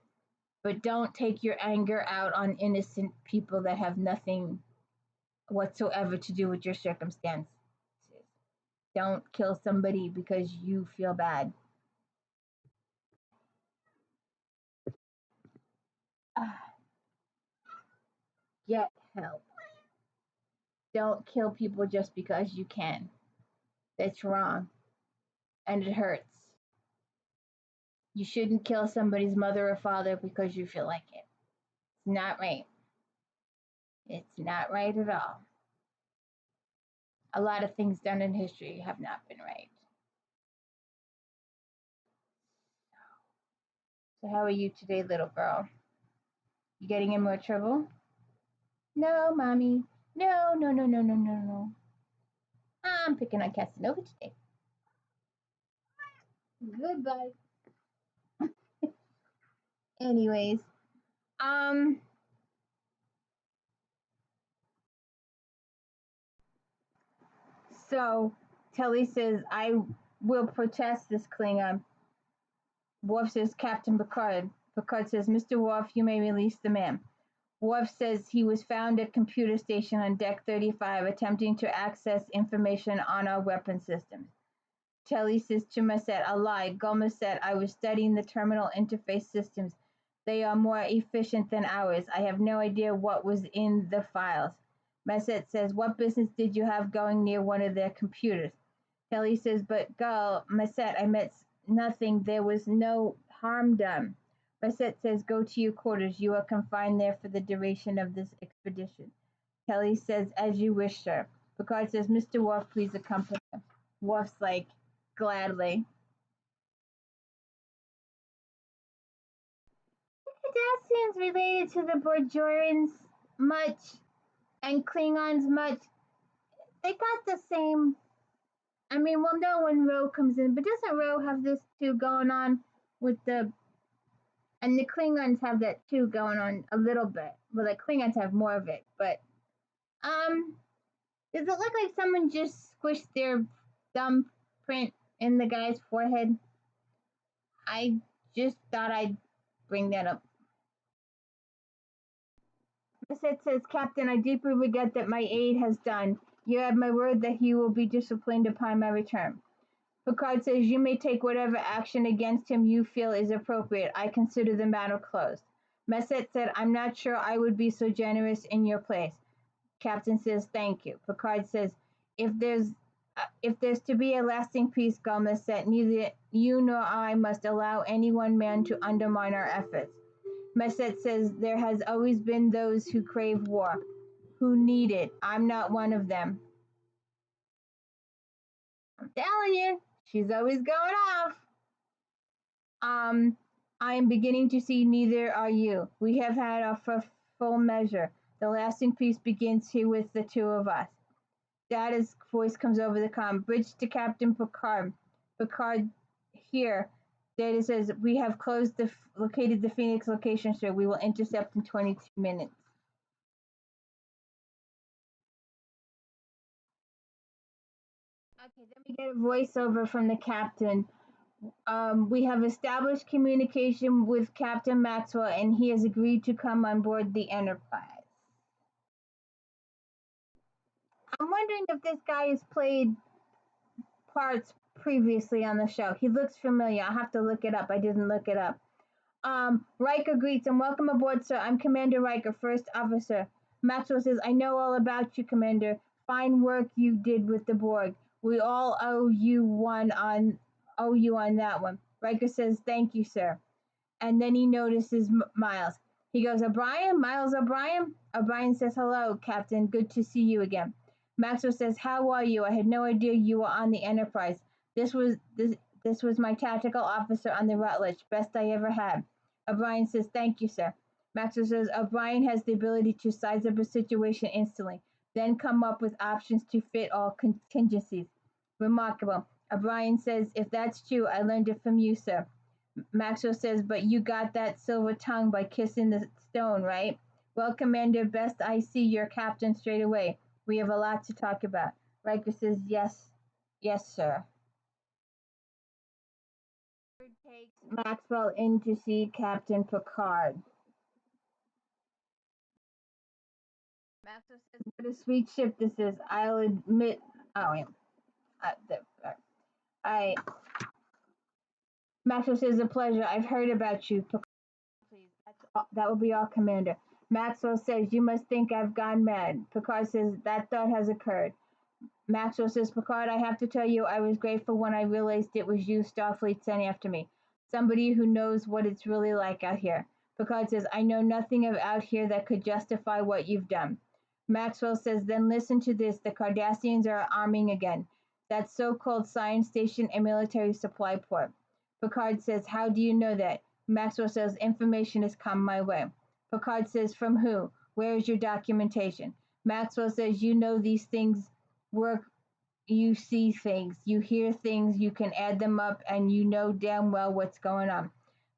But don't take your anger out on innocent people that have nothing whatsoever to do with your circumstance. Don't kill somebody because you feel bad. Get help. Don't kill people just because you can. That's wrong. And it hurts. You shouldn't kill somebody's mother or father because you feel like it. It's not right. It's not right at all. A lot of things done in history have not been right. So how are you today, little girl? You getting in more trouble? No, mommy. No, no, no, no, no, no, no. I'm picking on Casanova today. Goodbye. Anyways, um, So Telly says, I will protest this Klingon. Worf says, Captain Picard. Picard says, Mr. Worf, you may release the man. Worf says he was found at computer station on deck 35 attempting to access information on our weapon systems. Telly says to Masset, I lied. Gulma said, I was studying the terminal interface systems. They are more efficient than ours. I have no idea what was in the files. Masset says, what business did you have going near one of their computers? Telly says, but Gull, Masset, I meant nothing. There was no harm done. Masset says, go to your quarters. You are confined there for the duration of this expedition. Telly says, as you wish, sir. Picard says, Mr. Worf, please accompany him. Worf's like, gladly. Cardassians related to the Bajorans much and Klingons much. They got the same. I mean, we'll know when Ro comes in, but doesn't Ro have this too going on with the. And the Klingons have that too going on a little bit. Well, the Klingons have more of it, but. Does it look like someone just squished their thumbprint in the guy's forehead? I just thought I'd bring that up. Bassett says, Captain, I deeply regret that my aide has done. You have my word that he will be disciplined upon my return. Picard says, you may take whatever action against him you feel is appropriate. I consider the matter closed. Bassett said, I'm not sure I would be so generous in your place. Captain says, thank you. Picard says, if there's to be a lasting peace, Gulma said, neither you nor I must allow any one man to undermine our efforts. Messet says there has always been those who crave war, who need it. I'm not one of them. I'm telling you, she's always going off. I am beginning to see neither are you. We have had our full measure. The lasting peace begins here with the two of us. Data's voice comes over the comm. Bridge to Captain Picard. Picard here. Data says, we have located the Phoenix location, sir. We will intercept in 22 minutes. Okay, then we get a voiceover from the captain. We have established communication with Captain Maxwell, and he has agreed to come on board the Enterprise. I'm wondering if this guy has played parts previously on the show. He looks familiar. I'll have to look it up. I didn't look it up. Riker greets him. Welcome aboard, sir. I'm Commander Riker, first officer. Maxwell says, I know all about you, Commander. Fine work you did with the Borg. We all owe you on that one. Riker says, thank you, sir. And then he notices Miles. He goes, O'Brien? Miles O'Brien? O'Brien says, hello, Captain. Good to see you again. Maxwell says, how are you? I had no idea you were on the Enterprise. This was my tactical officer on the Rutledge. Best I ever had. O'Brien says, thank you, sir. Maxwell says, O'Brien has the ability to size up a situation instantly, then come up with options to fit all contingencies. Remarkable. O'Brien says, if that's true, I learned it from you, sir. Maxwell says, but you got that silver tongue by kissing the stone, right? Well, Commander, best I see your captain straight away. We have a lot to talk about. Riker says, yes, sir. Takes Maxwell in to see Captain Picard. Maxwell says, what a sweet ship this is. I'll admit. Oh, yeah. Maxwell says, a pleasure. I've heard about you. Picard, please. That will be all, Commander. Maxwell says, you must think I've gone mad. Picard says, that thought has occurred. Maxwell says, Picard, I have to tell you, I was grateful when I realized it was you Starfleet sent after me. Somebody who knows what it's really like out here. Picard says, I know nothing of out here that could justify what you've done. Maxwell says, then listen to this. The Cardassians are arming again. That so-called science station and military supply port. Picard says, how do you know that? Maxwell says, information has come my way. Picard says, from who? Where is your documentation? Maxwell says, you know these things work. You see things, you hear things, you can add them up, and you know damn well what's going on.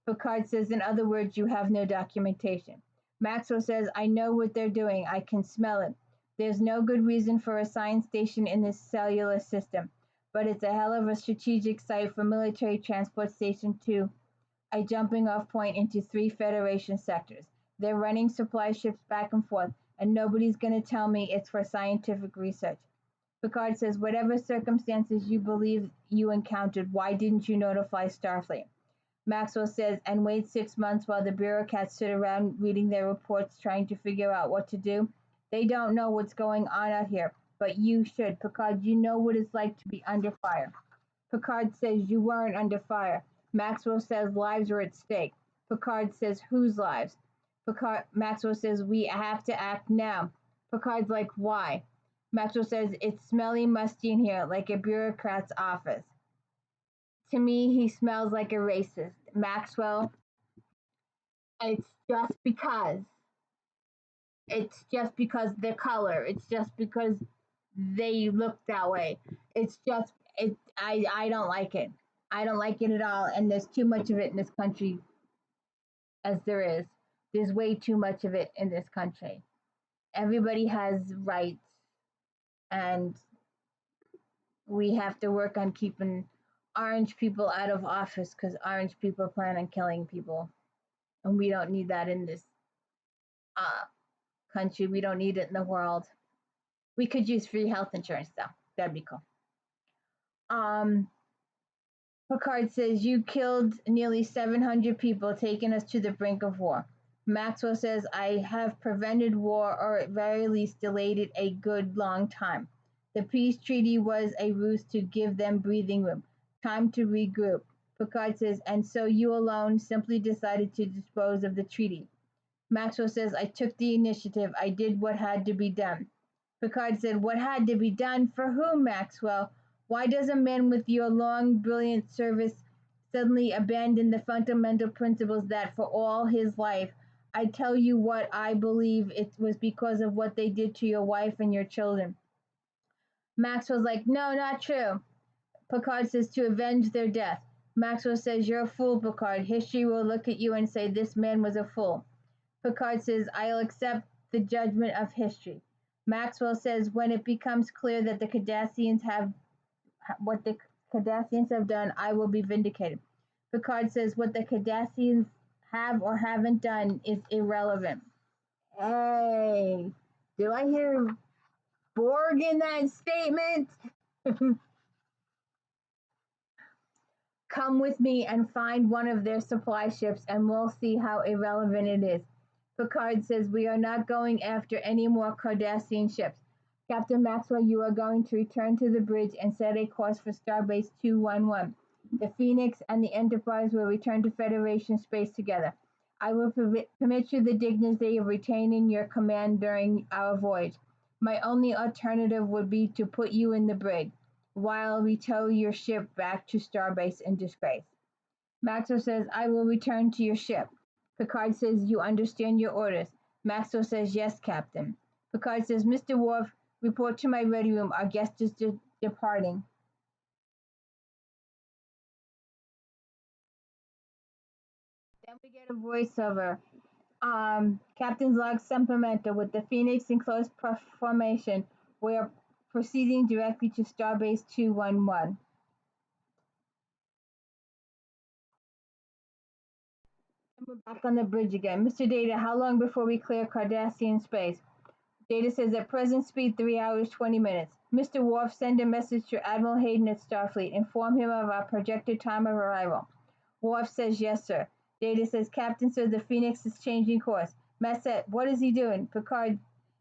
Picard says, in other words, you have no documentation. Maxwell says, I know what they're doing. I can smell it. There's no good reason for a science station in this cellular system, but it's a hell of a strategic site for military transport station to a jumping off point into three Federation sectors. They're running supply ships back and forth, and nobody's going to tell me it's for scientific research. Picard says, whatever circumstances you believe you encountered, why didn't you notify Starfleet? Maxwell says, and wait 6 months while the bureaucrats sit around reading their reports trying to figure out what to do. They don't know what's going on out here, but you should. Picard, you know what it's like to be under fire. Picard says you weren't under fire. Maxwell says lives are at stake. Picard says whose lives? Maxwell says we have to act now. Picard's like, why? Maxwell says it's smelly, musty in here, like a bureaucrat's office. To me, he smells like a racist. Maxwell, it's just because. It's just because their color. It's just because they look that way. It's just I don't like it. I don't like it at all. And there's too much of it in this country as there is. There's way too much of it in this country. Everybody has rights, and we have to work on keeping orange people out of office because orange people plan on killing people. And we don't need that in this uh, country. We don't need it in the world. We could use free health insurance, though. That'd be cool. Picard says, you killed nearly 700 people, taking us to the brink of war. Maxwell says, I have prevented war, or at very least delayed it a good long time. The peace treaty was a ruse to give them breathing room, time to regroup. Picard says, and so you alone simply decided to dispose of the treaty. Maxwell says, I took the initiative. I did what had to be done. Picard said, what had to be done? For whom, Maxwell? Why does a man with your long, brilliant service suddenly abandon the fundamental principles that for all his life? I tell you what, I believe it was because of what they did to your wife and your children. Maxwell's like, no, not true. Picard says, to avenge their death. Maxwell says, you're a fool, Picard. History will look at you and say this man was a fool. Picard says, I'll accept the judgment of history. Maxwell says, when it becomes clear that the Cardassians have what the Cardassians have done, I will be vindicated. Picard says, what the Cardassians have or haven't done is irrelevant. Hey, do I hear Borg in that statement? Come with me and find one of their supply ships, and we'll see how irrelevant it is. Picard says, we are not going after any more Cardassian ships. Captain Maxwell, you are going to return to the bridge and set a course for Starbase 211. The Phoenix and the Enterprise will return to Federation space together. I will permit you the dignity of retaining your command during our voyage. My only alternative would be to put you in the brig, while we tow your ship back to Starbase in disgrace. Maxwell says, I will return to your ship. Picard says, you understand your orders. Maxwell says, yes, Captain. Picard says, Mr. Worf, report to my ready room. Our guest is departing. Then we get a voiceover. Captain's log supplemental with the Phoenix in close formation. We are proceeding directly to Starbase 211. And we're back on the bridge again. Mr. Data, how long before we clear Cardassian space? Data says at present speed 3 hours 20 minutes. Mr. Worf, send a message to Admiral Hayden at Starfleet. Inform him of our projected time of arrival. Worf says yes, sir. Data says, Captain, sir, the Phoenix is changing course. Messet, what is he doing? Picard,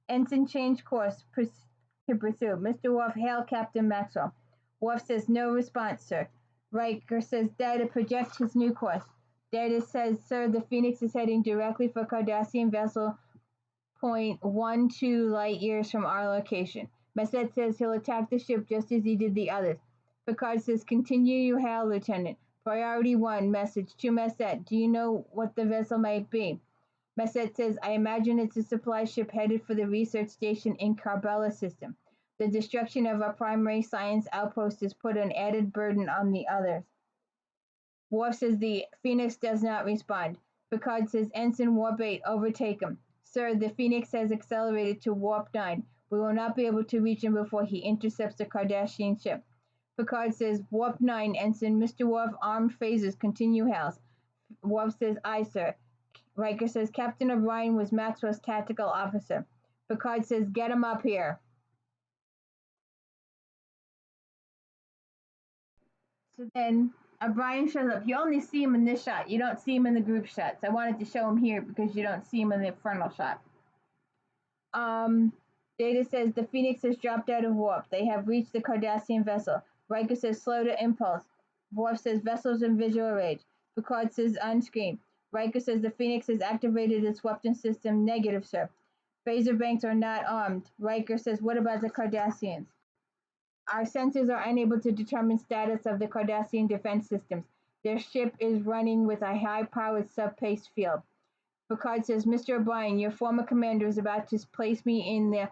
ensign change course to pursue. Mr. Worf, hail Captain Maxwell. Worf says, no response, sir. Riker says, Data, project his new course. Data says, sir, the Phoenix is heading directly for Cardassian vessel 0.12 light years from our location. Messet says he'll attack the ship just as he did the others. Picard says, continue your hail, Lieutenant. Priority 1, message to Messet. Do you know what the vessel might be? Messet says, I imagine it's a supply ship headed for the research station in Carbella system. The destruction of our primary science outpost has put an added burden on the others. Worf says the Phoenix does not respond. Picard says, Ensign Warp 8, overtake him. Sir, the Phoenix has accelerated to Warp 9. We will not be able to reach him before he intercepts the Cardassian ship. Picard says, Warp 9, Ensign. Mr. Worf, armed phasers, continue hails. Worf says, aye, sir. Riker says, Captain O'Brien was Maxwell's tactical officer. Picard says, get him up here. So then O'Brien shows up. You only see him in this shot. You don't see him in the group shots. I wanted to show him here because you don't see him in the frontal shot. Um, Data says the Phoenix has dropped out of warp. They have reached the Cardassian vessel. Riker says slow to impulse. Worf says vessels in visual range. Picard says on screen. Riker says the Phoenix has activated its weapon system. Negative, sir. Phaser banks are not armed. Riker says, what about the Cardassians? Our sensors are unable to determine status of the Cardassian defense systems. Their ship is running with a high-powered sub-pace field. Picard says, Mr. O'Brien, your former commander is about to place me in the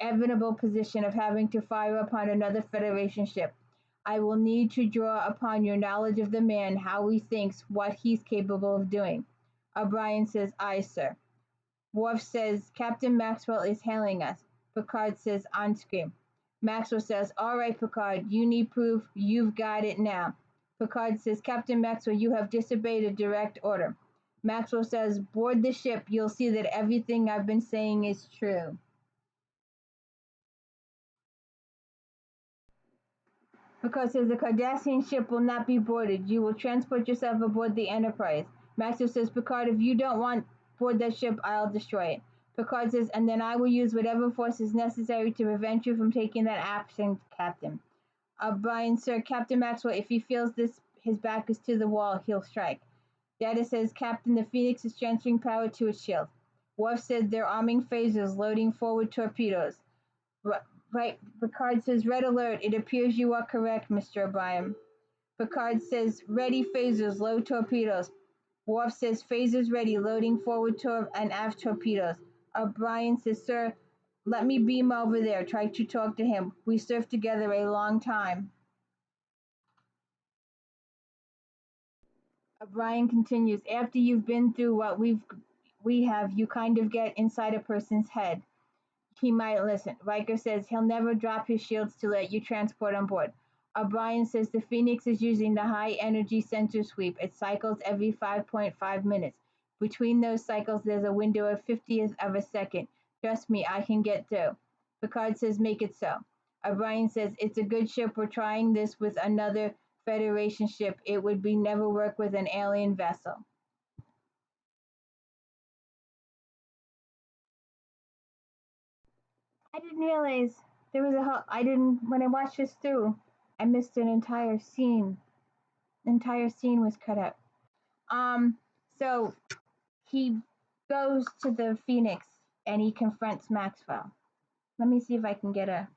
inevitable position of having to fire upon another Federation ship. I will need to draw upon your knowledge of the man, how he thinks, what he's capable of doing. O'Brien says, aye, sir. Worf says, Captain Maxwell is hailing us. Picard says, on screen. Maxwell says, all right, Picard, you need proof. You've got it now. Picard says, Captain Maxwell, you have disobeyed a direct order. Maxwell says, board the ship. You'll see that everything I've been saying is true. Picard says, the Cardassian ship will not be boarded. You will transport yourself aboard the Enterprise. Maxwell says, Picard, if you don't want board that ship, I'll destroy it. Picard says, and then I will use whatever force is necessary to prevent you from taking that action, Captain. O'Brien, sir, Captain Maxwell, if he feels his back is to the wall, he'll strike. Data says, Captain, the Phoenix is transferring power to its shield. Worf says they're arming phasers, loading forward torpedoes. Right, Picard says, red alert, it appears you are correct, Mr. O'Brien. Picard says, ready phasers, load torpedoes. Worf says, phasers ready, loading forward and aft torpedoes. O'Brien says, sir, let me beam over there, try to talk to him. We served together a long time. O'Brien continues, after you've been through what we have, you kind of get inside a person's head. He might listen. Riker says he'll never drop his shields to let you transport on board. O'Brien says the Phoenix is using the high-energy sensor sweep. It cycles every 5.5 minutes. Between those cycles, there's a window of 50th of a second. Trust me, I can get through. Picard says make it so. O'Brien says it's a good ship. We're trying this with another Federation ship. It would be never work with an alien vessel. I didn't realize there was a whole. I didn't when I watched this through. I missed an entire scene. The entire scene was cut out. So he goes to the Phoenix and he confronts Maxwell. Let me see if I can get a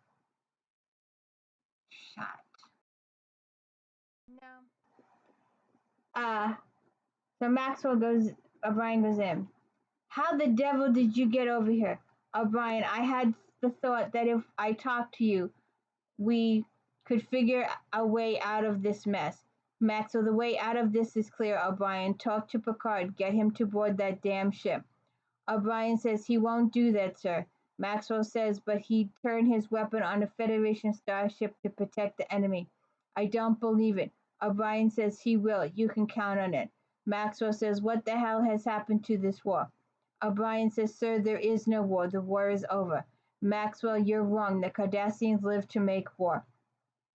shot. No. So Maxwell goes. O'Brien goes in. How the devil did you get over here, O'Brien? I had the thought that if I talked to you, we could figure a way out of this mess. Maxwell, the way out of this is clear, O'Brien. Talk to Picard. Get him to board that damn ship. O'Brien says he won't do that, sir. Maxwell says, but he turned his weapon on a Federation starship to protect the enemy. I don't believe it. O'Brien says he will. You can count on it. Maxwell says, what the hell has happened to this war? O'Brien says, sir, there is no war. The war is over. Maxwell, you're wrong. The Cardassians live to make war.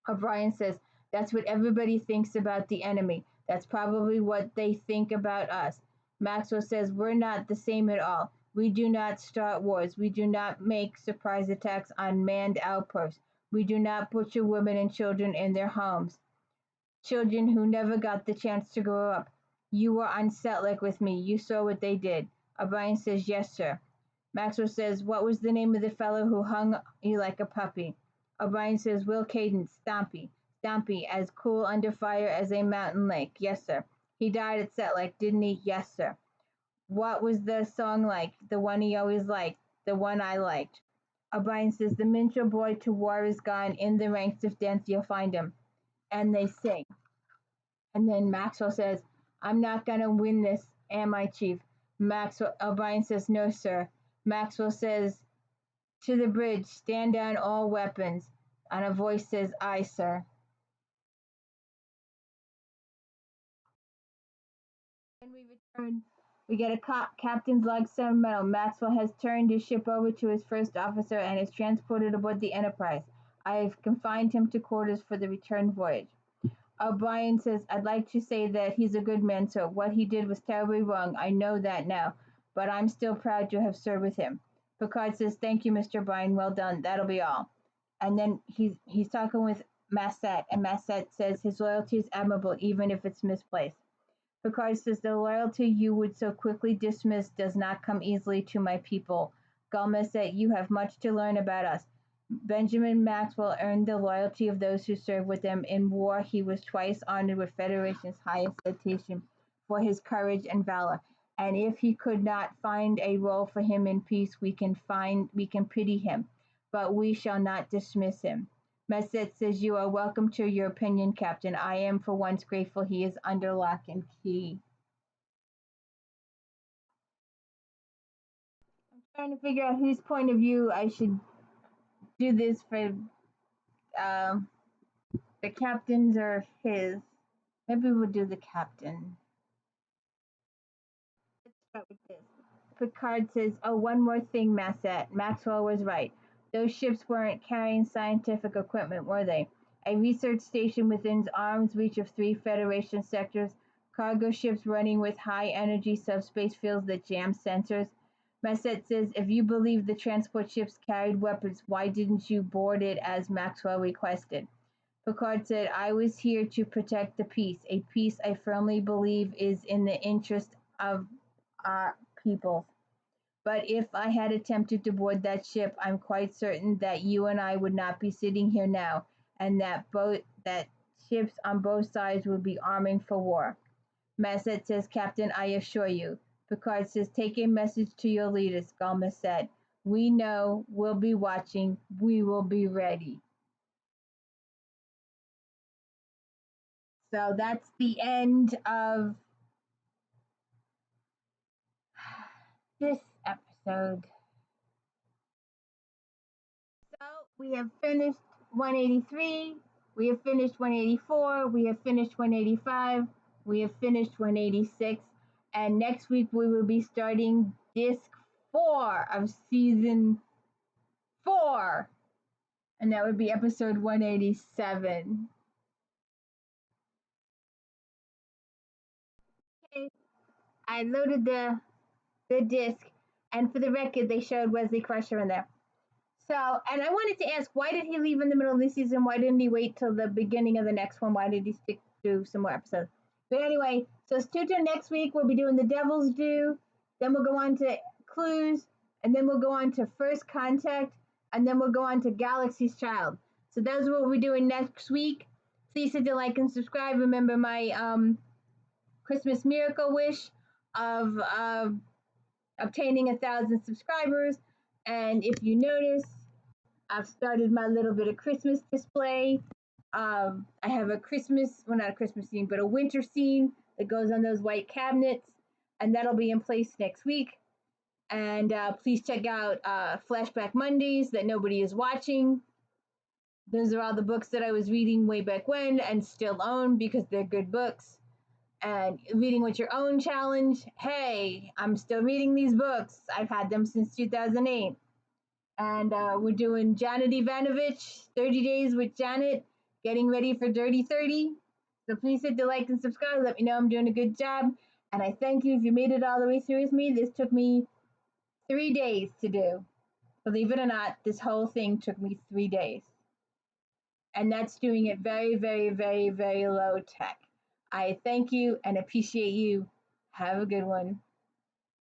O'Brien says, that's what everybody thinks about the enemy. That's probably what they think about us. Maxwell says, we're not the same at all. We do not start wars. We do not make surprise attacks on manned outposts. We do not butcher women and children in their homes. Children who never got the chance to grow up. You were on Setlik with me. You saw what they did. O'Brien says, yes, sir. Maxwell says, what was the name of the fellow who hung you like a puppy? O'Brien says, Will Cadence, Stompy. Stompy, as cool under fire as a mountain lake. Yes, sir. He died at Setlik, didn't he? Yes, sir. What was the song like? The one he always liked. The one I liked. O'Brien says, the Minstrel Boy to war is gone. In the ranks of dance you'll find him. And they sing. And then Maxwell says, I'm not going to win this, am I, Chief? O'Brien says, no, sir. Maxwell says, To the bridge. Stand down all weapons. And a voice says, "Aye, sir." When we return, we get a captain's log medal. Maxwell has turned his ship over to his first officer and is transported aboard the Enterprise. I have confined him to quarters for the return voyage. O'Brien says, "I'd like to say that he's a good man, sir. What he did was terribly wrong. I know that now. But I'm still proud to have served with him." Picard says, "Thank you, Mr. O'Brien. Well done. That'll be all." And then he's talking with Massette, and Massette says his loyalty is admirable, even if it's misplaced. Picard says, "The loyalty you would so quickly dismiss does not come easily to my people. Gulma said, you have much to learn about us. Benjamin Maxwell earned the loyalty of those who served with him. In war, he was twice honored with Federation's highest citation for his courage and valor. And if he could not find a role for him in peace, we can pity him, but we shall not dismiss him." Messet says, "You are welcome to your opinion, Captain. I am for once grateful he is under lock and key." I'm trying to figure out whose point of view I should do this for, um, the captain's or his. Maybe we'll do the captain. Let's start with this. Picard says, "Oh, one more thing, Masset. Maxwell was right. Those ships weren't carrying scientific equipment, were they? A research station within arm's reach of 3 Federation sectors, cargo ships running with high-energy subspace fields that jam sensors." Masset says, "If you believe the transport ships carried weapons, why didn't you board it as Maxwell requested?" Picard said, "I was here to protect the peace, a peace I firmly believe is in the interest of our people. But if I had attempted to board that ship, I'm quite certain that you and I would not be sitting here now, and that ships on both sides would be arming for war." Masset says, "Captain, I assure you." Picard says, "Take a message to your leaders," Galma said. "We know, we'll be watching, we will be ready." So that's the end of this episode. So we have finished 183, we have finished 184, we have finished 185, we have finished 186, and next week we will be starting disc 4 of season 4, and that would be episode 187. Okay, I loaded the disc, and for the record, they showed Wesley Crusher in there. So, and I wanted to ask, why did he leave in the middle of the season? Why didn't he wait till the beginning of the next one? Why did he stick to some more episodes? But anyway, so stay tuned next week. We'll be doing The Devil's Due. Then we'll go on to Clues. And then we'll go on to First Contact. And then we'll go on to Galaxy's Child. So that's what we're doing next week. Please hit the like and subscribe. Remember my Christmas miracle wish of obtaining 1,000 subscribers. And if you notice, I've started my little bit of Christmas display. I have a Christmas, well, not a Christmas scene, but a winter scene that goes on those white cabinets, and that'll be in place next week. And please check out Flashback Mondays that nobody is watching. Those are all the books that I was reading way back when and still own because they're good books. And Reading with Your Own Challenge. Hey, I'm still reading these books. I've had them since 2008. And we're doing Janet Ivanovich, 30 Days with Janet, getting ready for Dirty 30. So please hit the like and subscribe. Let me know I'm doing a good job. And I thank you if you made it all the way through with me. This took me 3 days to do. Believe it or not, this whole thing took me 3 days. And that's doing it very, very, very, very low tech. I thank you and appreciate you. Have a good one.